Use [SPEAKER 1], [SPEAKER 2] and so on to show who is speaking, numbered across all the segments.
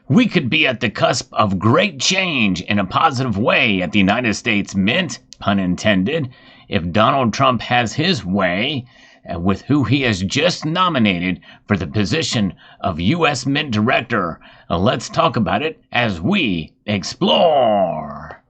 [SPEAKER 1] We could be at the cusp of great change in a positive way at the United States Mint, pun intended, if Donald Trump has his way with who he has just nominated for the position of U.S. Mint Director. Let's talk about it as we explore.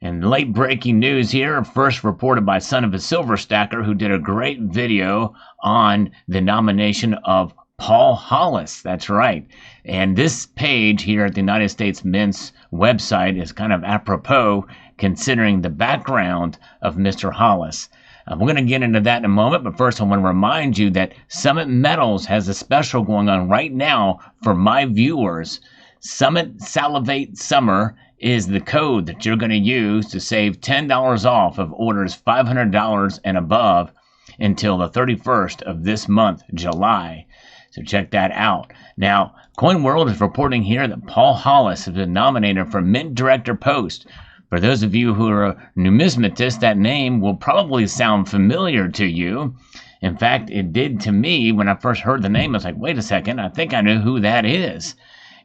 [SPEAKER 1] And late breaking news here, first reported by Son of a Silver Stacker, who did a great video on the nomination of Paul Hollis. That's right. And this page here at the United States Mint's website is kind of apropos considering the background of Mr. Hollis. We're going to get into that in a moment, but first I want to remind you that Summit Metals has a special going on right now for my viewers. Summit Salivate Summer is the code that you're going to use to save $10 off of orders $500 and above until the 31st of this month, July. So check that out. Now, CoinWorld is reporting here that Paul Hollis has been nominated for Mint Director post. For those of you who are numismatists, that name will probably sound familiar to you. In fact, it did to me when I first heard the name. I was like, wait a second, I think I know who that is.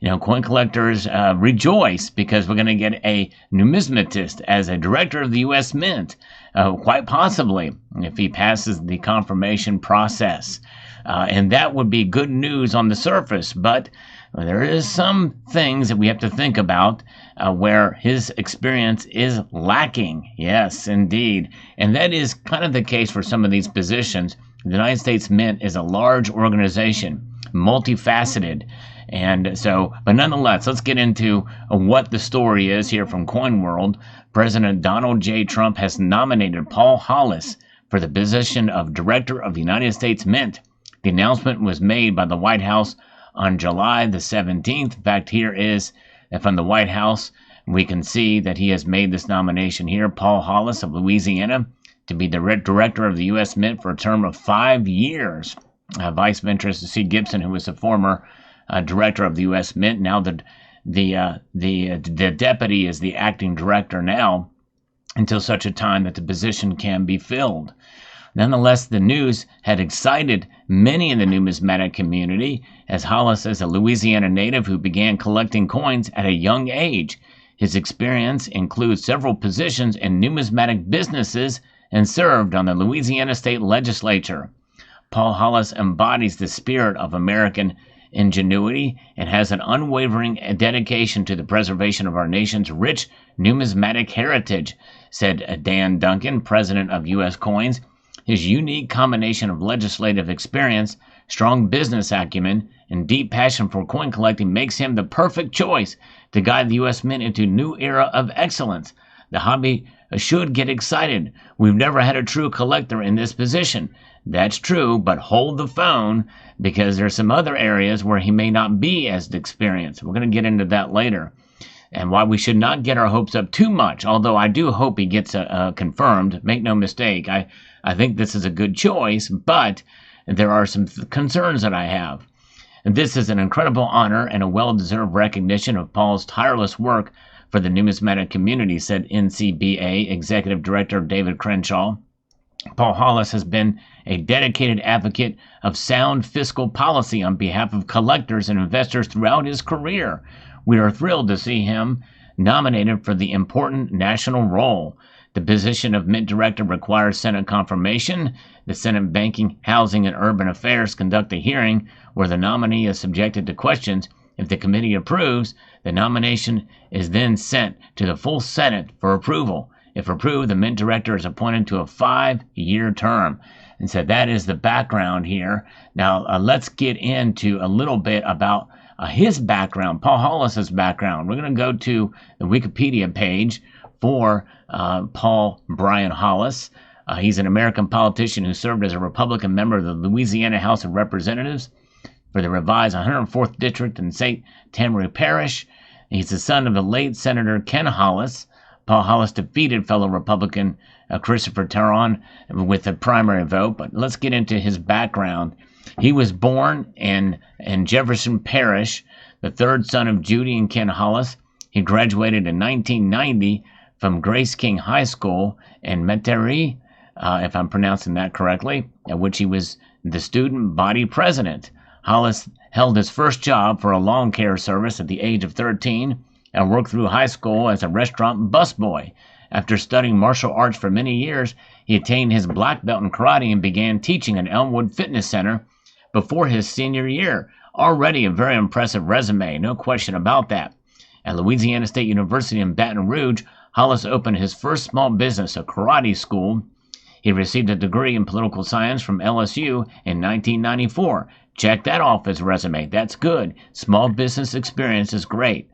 [SPEAKER 1] You know, coin collectors rejoice because we're going to get a numismatist as a director of the U.S. Mint, quite possibly, if he passes the confirmation process. And that would be good news on the surface, but there is some things that we have to think about where his experience is lacking. Yes, indeed. And that is kind of the case for some of these positions. The United States Mint is a large organization, multifaceted. And so, but nonetheless, let's get into what the story is here from CoinWorld. President Donald J. Trump has nominated Paul Hollis for the position of Director of the United States Mint. The announcement was made by the White House on July the 17th. In fact, here is from the White House. We can see that he has made this nomination here, Paul Hollis of Louisiana, to be the director of the U.S. Mint for a term of 5 years. Vice Venturist C. Gibson, who was a former director of the U.S. Mint, now the deputy is the acting director now, until such a time that the position can be filled. Nonetheless, the news had excited many in the numismatic community, as Hollis is a Louisiana native who began collecting coins at a young age. His experience includes several positions in numismatic businesses and served on the Louisiana State Legislature. Paul Hollis embodies the spirit of American ingenuity and has an unwavering dedication to the preservation of our nation's rich numismatic heritage, said Dan Duncan, president of U.S. Coins. His unique combination of legislative experience, strong business acumen, and deep passion for coin collecting makes him the perfect choice to guide the U.S. Mint into a new era of excellence. The hobby should get excited. We've never had a true collector in this position. That's true, but hold the phone, because there's some other areas where he may not be as experienced. We're going to get into that later. And why we should not get our hopes up too much, although I do hope he gets confirmed. Make no mistake, I think this is a good choice, but there are some concerns that I have. And this is an incredible honor and a well-deserved recognition of Paul's tireless work for the numismatic community, said NCBA Executive Director David Crenshaw. Paul Hollis has been a dedicated advocate of sound fiscal policy on behalf of collectors and investors throughout his career. We are thrilled to see him nominated for the important national role. The position of Mint Director requires Senate confirmation. The Senate Banking, Housing, and Urban Affairs conduct a hearing where the nominee is subjected to questions. If the committee approves, the nomination is then sent to the full Senate for approval. If approved, the Mint Director is appointed to a 5-year term. And so that is the background here. Now, let's get into a little bit about his background, Paul Hollis's background. We're going to go to the Wikipedia page for Paul Brian Hollis. He's an American politician who served as a Republican member of the Louisiana House of Representatives for the revised 104th District in St. Tammany Parish. He's the son of the late Senator Ken Hollis. Paul Hollis defeated fellow Republican Christopher Tarrant with a primary vote, but let's get into his background. He was born in Jefferson Parish, the third son of Judy and Ken Hollis. He graduated in 1990 from Grace King High School in Metairie, if I'm pronouncing that correctly, which he was the student body president. Hollis held his first job for a lawn care service at the age of 13 and worked through high school as a restaurant busboy. After studying martial arts for many years, he attained his black belt in karate and began teaching at Elmwood Fitness Center before his senior year. Already a very impressive resume, no question about that. At Louisiana State University in Baton Rouge, Hollis opened his first small business, a karate school. He received a degree in political science from LSU in 1994. Check that off his resume. That's good. Small business experience is great.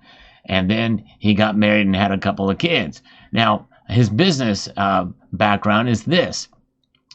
[SPEAKER 1] And then he got married and had a couple of kids. Now, his business background is this.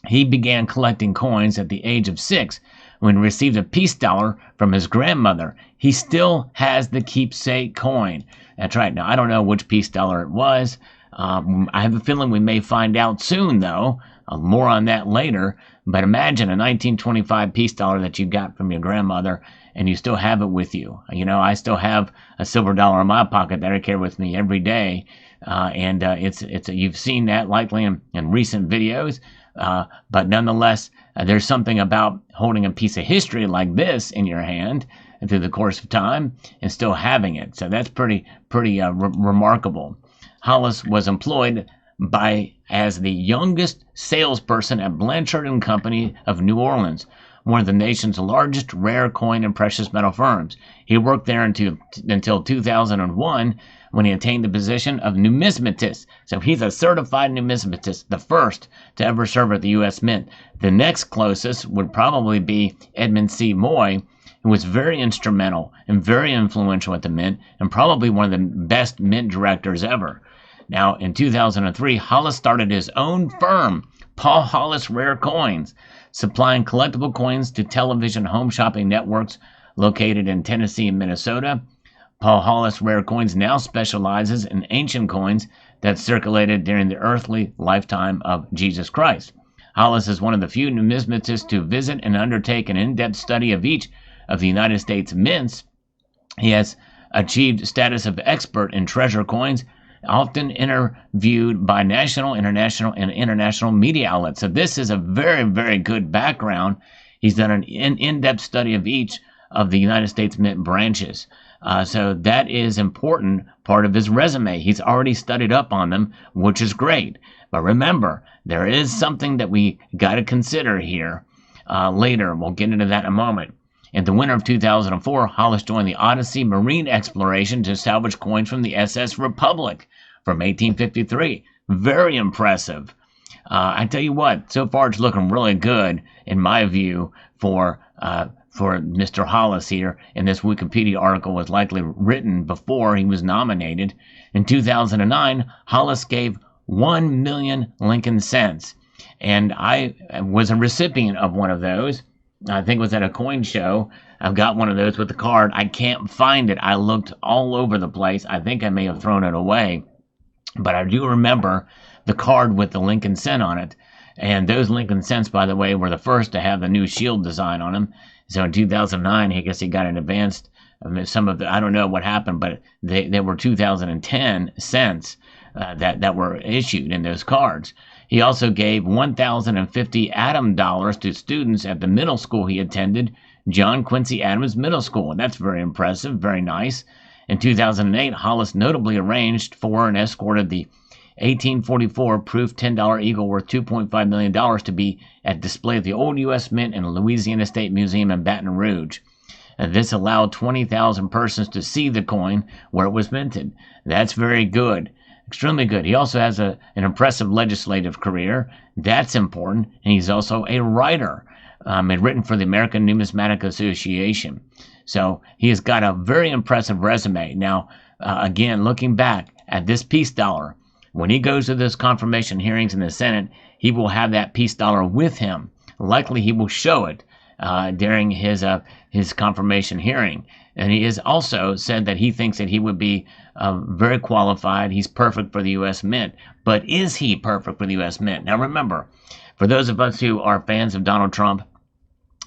[SPEAKER 1] He began collecting coins at the age of 6 when he received a peace dollar from his grandmother. He still has the keepsake coin. That's right. Now, I don't know which peace dollar it was. I have a feeling we may find out soon, though. More on that later. But imagine a 1925 peace dollar that you got from your grandmother, and you still have it with you. You know, I still have a silver dollar in my pocket that I carry with me every day. You've seen that likely in recent videos. But nonetheless, there's something about holding a piece of history like this in your hand through the course of time and still having it. So that's pretty remarkable. Hollis was employed as the youngest salesperson at Blanchard and Company of New Orleans, one of the nation's largest rare coin and precious metal firms. He worked there until 2001, when he attained the position of numismatist. So he's a certified numismatist, the first to ever serve at the U.S. Mint. The next closest would probably be Edmund C. Moy, who was very instrumental and very influential at the Mint, and probably one of the best Mint directors ever. Now, in 2003, Hollis started his own firm, Paul Hollis Rare Coins, supplying collectible coins to television home shopping networks located in Tennessee and Minnesota. Paul Hollis Rare Coins now specializes in ancient coins that circulated during the earthly lifetime of Jesus Christ. Hollis is one of the few numismatists to visit and undertake an in-depth study of each of the United States mints. He has achieved status of expert in treasure coins, often interviewed by national, international, and international media outlets. So this is a very, very good background. He's done an in-depth study of each of the United States Mint branches. So that is important part of his resume. He's already studied up on them, which is great. But remember, there is something that we got to consider here later. We'll get into that in a moment. In the winter of 2004, Hollis joined the Odyssey Marine Exploration to salvage coins from the SS Republic from 1853. Very impressive. I tell you what, so far it's looking really good, in my view, for Mr. Hollis here, and this Wikipedia article was likely written before he was nominated. In 2009, Hollis gave 1 million Lincoln cents, and I was a recipient of one of those. I think it was at a coin show. I've got one of those with the card. I can't find it. I looked all over the place. I think I may have thrown it away, but I do remember the card with the Lincoln cent on it. And those Lincoln cents, by the way, were the first to have the new shield design on them. So in 2009, I guess he got an advanced, some of the, I don't know what happened, but they were 2010 cents that were issued in those cards. He also gave 1,050 Adam dollars to students at the middle school he attended, John Quincy Adams Middle School. And that's very impressive, very nice. In 2008, Hollis notably arranged for and escorted the 1844 proof $10 eagle worth $2.5 million to be at display at the Old U.S. Mint in the Louisiana State Museum in Baton Rouge. This allowed 20,000 persons to see the coin where it was minted. That's very good. Extremely good. He also has an impressive legislative career. That's important. And he's also a writer. Had written for the American Numismatic Association. So he has got a very impressive resume. Now, again, looking back at this peace dollar, when he goes to those confirmation hearings in the Senate, he will have that peace dollar with him. Likely he will show it during his confirmation hearing. And he has also said that he thinks that he would be very qualified. He's perfect for the U.S. Mint. But is he perfect for the U.S. Mint? Now remember, for those of us who are fans of Donald Trump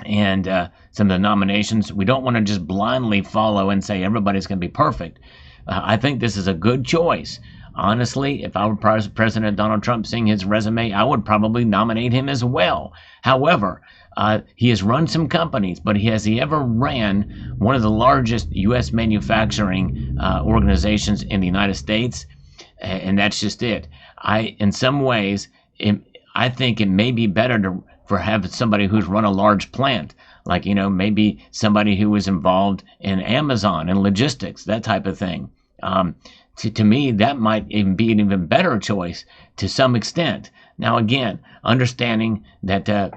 [SPEAKER 1] and some of the nominations, we don't want to just blindly follow and say everybody's going to be perfect. I think this is a good choice. Honestly, if I were President Donald Trump seeing his resume, I would probably nominate him as well. However, He has run some companies, but has he ever ran one of the largest U.S. manufacturing organizations in the United States? And that's just it. In some ways, I think it may be better for have somebody who's run a large plant, like, maybe somebody who was involved in Amazon and logistics, that type of thing. To me, that might even be an even better choice to some extent. Now, again, understanding that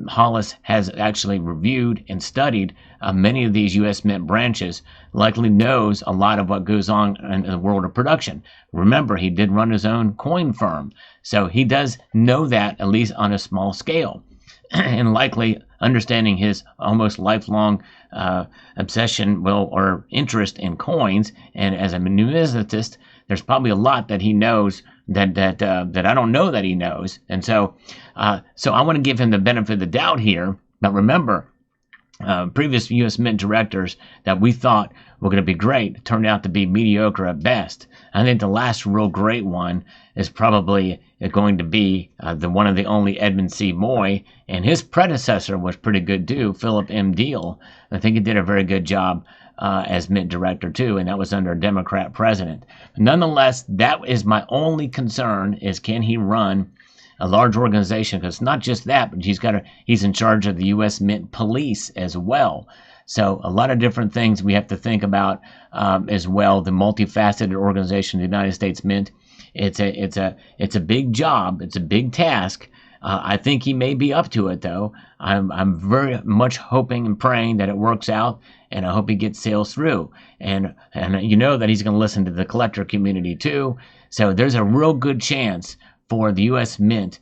[SPEAKER 1] Hollis has actually reviewed and studied many of these U.S. Mint branches, likely knows a lot of what goes on in the world of production. Remember, he did run his own coin firm, so he does know that, at least on a small scale. And likely understanding his almost lifelong obsession, or interest in coins, and as a numismatist, there's probably a lot that he knows that I don't know that he knows, and so I want to give him the benefit of the doubt here. But remember, previous U.S. Mint directors that we thought were going to be great turned out to be mediocre at best. I think the last real great one is probably going to be the one of the only Edmund C. Moy, and his predecessor was pretty good too, Philip M. Deal. I think he did a very good job as Mint director too, and that was under a Democrat president. Nonetheless, that is my only concern: is can he run a large organization? Because not just that, but he's in charge of the U.S. Mint police as well. So a lot of different things we have to think about as well. The multifaceted organization of the United States Mint. It's a big job. It's a big task. I think he may be up to it, though. I'm very much hoping and praying that it works out, and I hope he gets sails through. And that he's going to listen to the collector community too. So there's a real good chance for the U.S. Mint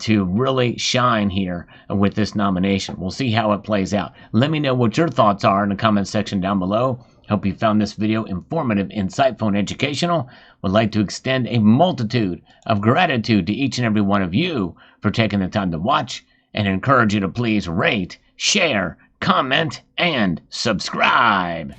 [SPEAKER 1] to really shine here with this nomination. We'll see how it plays out. Let me know what your thoughts are in the comment section down below. Hope you found this video informative, insightful, and educational. Would like to extend a multitude of gratitude to each and every one of you for taking the time to watch, and encourage you to please rate, share, comment, and subscribe.